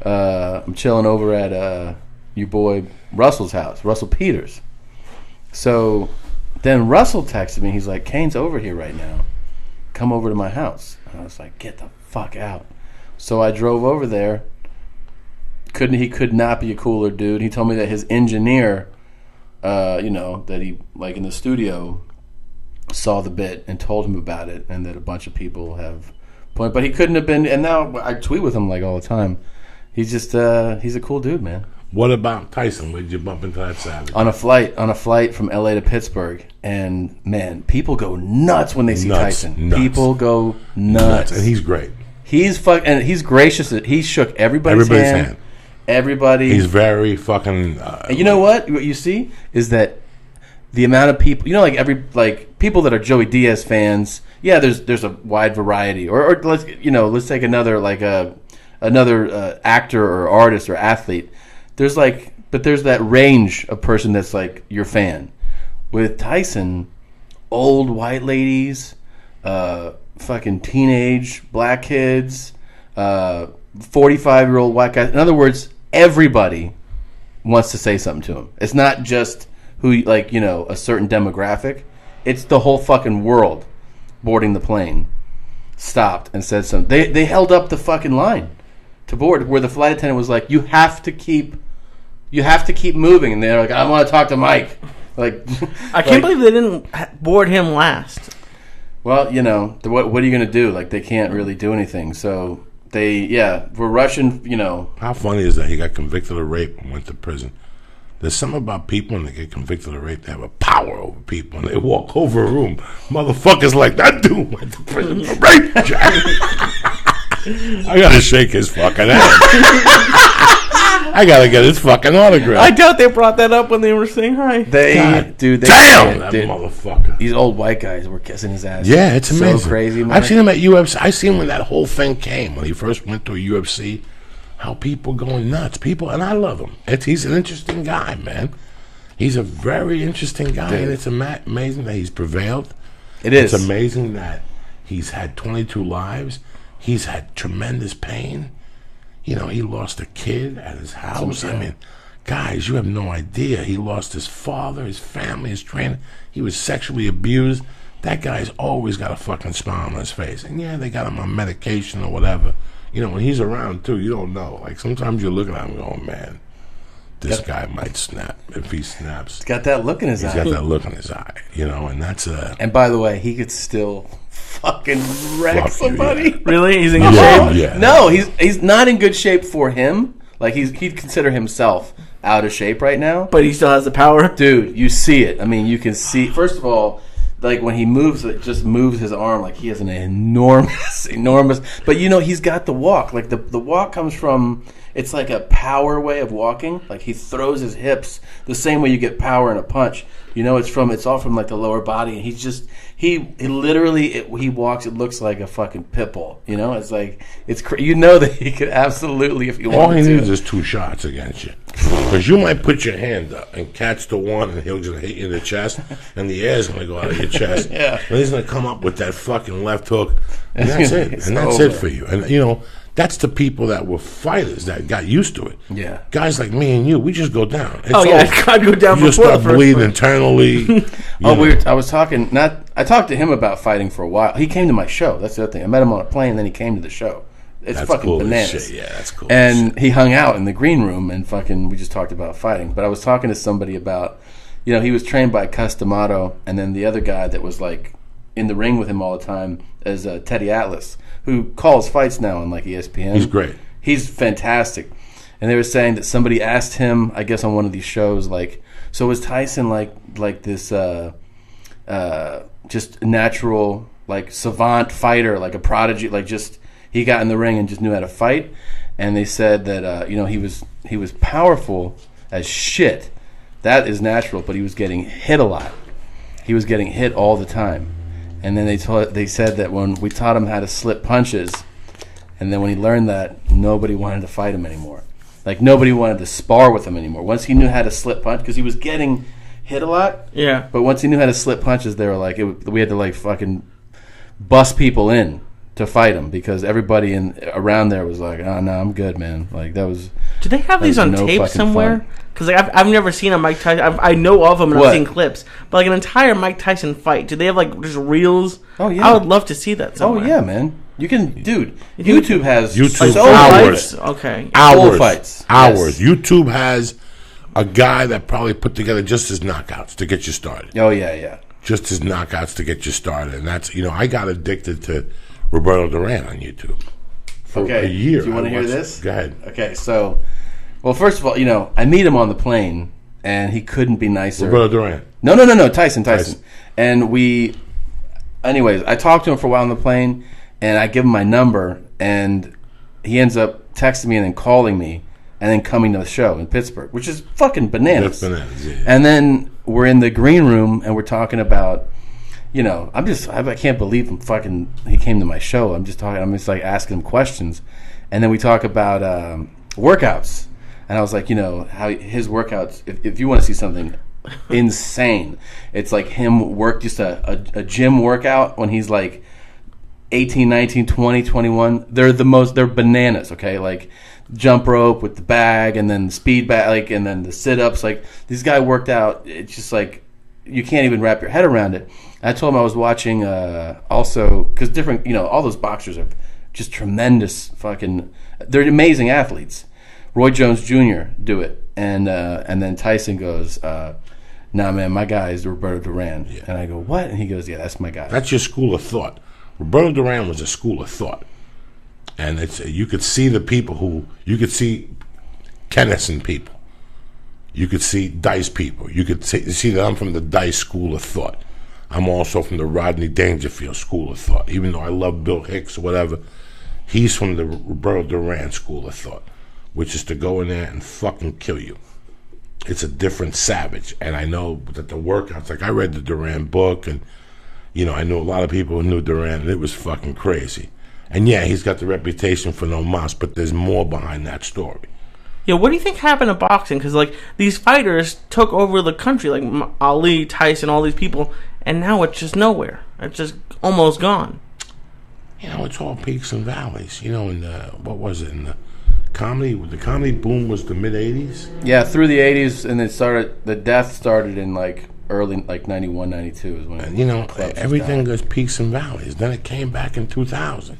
I'm chilling over at your boy Russell's house, Russell Peters. So then Russell texted me. He's like, Kane's over here right now. Come over to my house. And I was like, get the fuck out. So I drove over there. He could not be a cooler dude. He told me that his engineer, that he, like in the studio, saw the bit and told him about it, and that a bunch of people have pointed. But he couldn't have been. And now I tweet with him like all the time. He's just he's a cool dude, man. What about Tyson? Where did you bump into that Saturday? On a flight from LA to Pittsburgh, and man, people go nuts when they see Tyson. Nuts. People go nuts, and he's great. And he's gracious. He shook everybody's hand. Everybody. He's very fucking. And you know what? What you see is that the amount of people, people that are Joey Diaz fans. Yeah, there's a wide variety. Or let's take another actor or artist or athlete. There's that range of person that's like your fan. With Tyson, old white ladies, fucking teenage black kids, 45-year-old white guys. In other words, everybody wants to say something to him. It's not just a certain demographic. It's the whole fucking world boarding the plane stopped and said something. They held up the fucking line to board, where the flight attendant was like, you have to keep moving, and they're like, I want to talk to Mike. Like, I can't believe they didn't board him last. Well, what are you going to do? Like, they can't really do anything. So we're rushing. How funny is that? He got convicted of rape and went to prison. There's something about people when they get convicted of rape, they have a power over people, and they walk over a room. Motherfuckers like that dude went to prison for rape, Jack. I gotta shake his fucking hand. I gotta get his fucking autograph. I doubt they brought that up when they were saying hi. Damn, that motherfucker. These old white guys were kissing his ass. Yeah, it's amazing. So crazy, man. I've seen him at UFC. I seen when that whole thing came, when he first went to a UFC, how people going nuts. And I love him. He's an interesting guy, man. He's a very interesting guy, and it's amazing that he's prevailed. It is. It's amazing that he's had 22 lives. He's had tremendous pain. He lost a kid at his house. I mean, guys, you have no idea. He lost his father, his family, his trainer. He was sexually abused. That guy's always got a fucking smile on his face. And yeah, they got him on medication or whatever. When he's around too, you don't know. Like, sometimes you're looking at him going, man, this guy might snap. If he snaps. He's got that look in his eye. He's got that look in his eye, and that's And by the way, he could still fucking wreck somebody. Yeah. Really? He's in good shape? Yeah. No, he's not in good shape for him. Like, he'd consider himself out of shape right now. But he still has the power? Dude, you see it. I mean, you can see. First of all, like, when he moves, it just moves his arm. Like, he has an enormous. But, he's got the walk. Like, the walk comes from. It's like a power way of walking. Like, he throws his hips the same way you get power in a punch. It's all from like the lower body, and he literally he walks. It looks like a fucking pit bull. It's like that he could absolutely, if he wanted to. All he needs is 2 shots against you, because you might put your hand up and catch the one, and he'll just hit you in the chest, and the air's gonna go out of your chest. Yeah, and he's gonna come up with that fucking left hook, and that's it. And that's it for you. And that's the people that were fighters that got used to it. Yeah. Guys like me and you, we just go down. I'd go down. You just start bleeding internally. I talked to him about fighting for a while. He came to my show. That's the other thing. I met him on a plane, and then he came to the show. It's that's fucking cool bananas. Shit. Yeah, that's cool. And he hung out in the green room, and we just talked about fighting. But I was talking to somebody about, he was trained by Customato, and then the other guy that was like in the ring with him all the time is Teddy Atlas, who calls fights now on like ESPN. He's great. He's fantastic. And they were saying that somebody asked him, I guess on one of these shows, like, so was Tyson like this just natural, like, savant fighter, like a prodigy, like just he got in the ring and just knew how to fight? And they said that he was powerful as shit. That is natural, but he was getting hit a lot. He was getting hit all the time. And then they said that when we taught him how to slip punches, and then when he learned that, nobody wanted to fight him anymore. Like, nobody wanted to spar with him anymore. Once he knew how to slip punch, because he was getting hit a lot. Yeah. But once he knew how to slip punches, they were like, we had to like fucking bust people in to fight him because everybody around there was like, "Oh no, I'm good, man." Like that was. Do they have that these was on no tape fucking somewhere? fun. Because like I've never seen a Mike Tyson. I know of them and What? I've seen clips, but like an entire Mike Tyson fight. Do they have like just reels? Oh, yeah. I would love to see that somewhere. Oh yeah, man. You can, dude. YouTube has YouTube so hours. many Okay. Hours. fights. Hours. Yes. YouTube has a guy that probably put together just his knockouts to get you started. Oh yeah. Just his knockouts to get you started. And that's, I got addicted to Roberto Duran on YouTube for a year. Do you want I to hear watched- this? Go ahead. Okay, so, well, first of all, I meet him on the plane, and he couldn't be nicer. Roberto Duran. No, Tyson. And anyways, I talked to him for a while on the plane, and I give him my number, and he ends up texting me and then calling me, and then coming to the show in Pittsburgh, which is fucking bananas. That's bananas, yeah. And then we're in the green room, and we're talking about, I can't believe he came to my show. I'm just like asking him questions, and then we talk about workouts, and I was like, how his workouts. If you want to see something insane, it's like him work just a gym workout when he's like 18, 19, 20, 21. They're bananas. Okay, like jump rope with the bag, and then speed bag, and then the sit-ups. Like this guy worked out. It's just like you can't even wrap your head around it. I told him I was watching also because different, all those boxers are just tremendous fucking. They're amazing athletes. Roy Jones Jr. do it, and then Tyson goes, "Nah, man, my guy is Roberto Duran." Yeah. And I go, "What?" And he goes, "Yeah, that's my guy." That's your school of thought. Roberto Duran was a school of thought, and you could see the people you could see Kennison people, you could see Dice people, you could see that I'm from the Dice school of thought. I'm also from the Rodney Dangerfield school of thought. Even though I love Bill Hicks or whatever, he's from the Roberto Duran school of thought, which is to go in there and fucking kill you. It's a different savage. And I know that the workouts, like I read the Duran book, and, I knew a lot of people who knew Duran, and it was fucking crazy. And yeah, he's got the reputation for no mas, but there's more behind that story. Yeah, what do you think happened to boxing? Because like these fighters took over the country, like Ali, Tyson, all these people, and now it's just nowhere. It's just almost gone. It's all peaks and valleys. In what was it? In the comedy boom was the mid '80s. Yeah, through the '80s, and the death started in like early, like 91, 92 is when. And everything goes peaks and valleys. Then it came back in 2000.